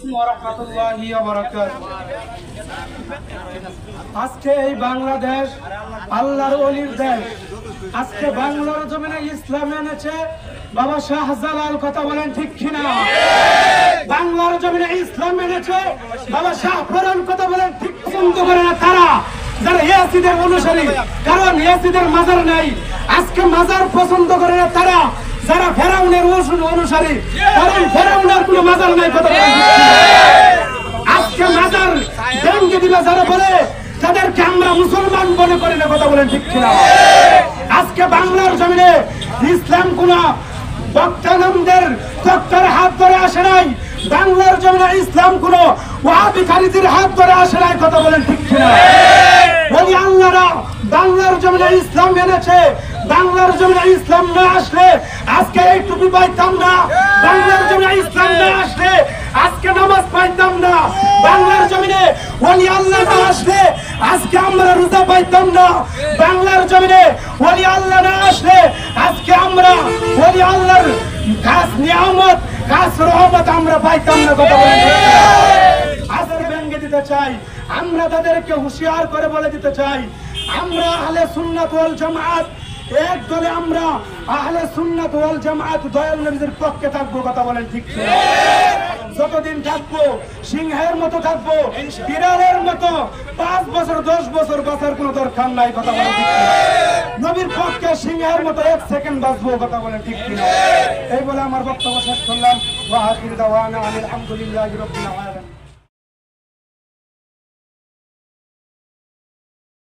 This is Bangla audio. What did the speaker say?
আলাইকুম ওয়া রাহমাতুল্লাহি ওয়া বারাকাতুহু। আজকে এই বাংলাদেশ আল্লাহর ওলির দেশ। আজকে বাংলার জমিনে ইসলাম এনেছে বাবা শাহজালাল, কথা বলেন ঠিক কিনা? বাংলার জমিনে ইসলাম এনেছে বাবা শাহফরান, কথা বলেন ঠিক? পছন্দ করে না তারা যারা ইয়াসিদের অনুসারী, কারণ ইয়াসিদের মাজার নাই। আজকে মাজার পছন্দ করে না তারা যারা ফেরাউনের অনুসারী, কারণ ফেরাউনের কোনো মাজার নাই, কথা বলেন। আজকে মাজার ভেঙে দিবে যারা বলে তাদেরকে আমরা মুসলমান মনে করি না, কথা বলেন ঠিক কিনা? আজকে বাংলার জমিনে ইসলাম কোন বক্তানন্দের তত্ত্বের হাত ধরে আসে নাই। বাংলার জমিনে ইসলাম কোন ওয়াহাবি খারিজির হাত ধরে আসে নাই, কথা বলেন ঠিক কিনা? ওলি আল্লাহরা বাংলার জমিনে ইসলাম এনেছে। বাংলার জমিনে ইসলাম না আসলে আজকে এই টুপি পাইতাম না। বাংলার জমিনে ইসলাম না আসলে আজকে নামাজ পাইতাম না। বাংলার জমিনে ওলি আল্লাহ না আসলে আজকে আমরা রোজা পাইতাম না। বাংলার জমিনে ওলি আল্লাহ না আসলে আজকে আমরা ওলি আল্লাহর খাস নিয়ামত, খাস রহমত আমরা পাইতাম না, কথা বলেন। আজকে ভেঙে দিতে চাই, আমরা তাদেরকে হুঁশিয়ার করে বলে দিতে চাই, আমরা আহলে সুন্নাত ওয়াল জামাত এক দলে, আমরা আহলে সুন্নাত ওয়াল জামাত দয়াল নবীর পক্ষে থাকবো, কথা বলেন ঠিক কিনা? যতদিন থাকবো সিংহের মতো থাকবো, বিড়ালের মতো 5 বছর 10 বছর বাঁচার কোনো দরকার নাই, কথা বলেন ঠিক কিনা? নবীর পক্ষে সিংহের মতো 1 সেকেন্ড বাঁচবো, কথা বলেন ঠিক কিনা? এই বলে আমার বক্তব্য শেষ করলাম। ওয়া আখির দাওয়ানা আলহামদুলিল্লাহি রাব্বিল আলামিন।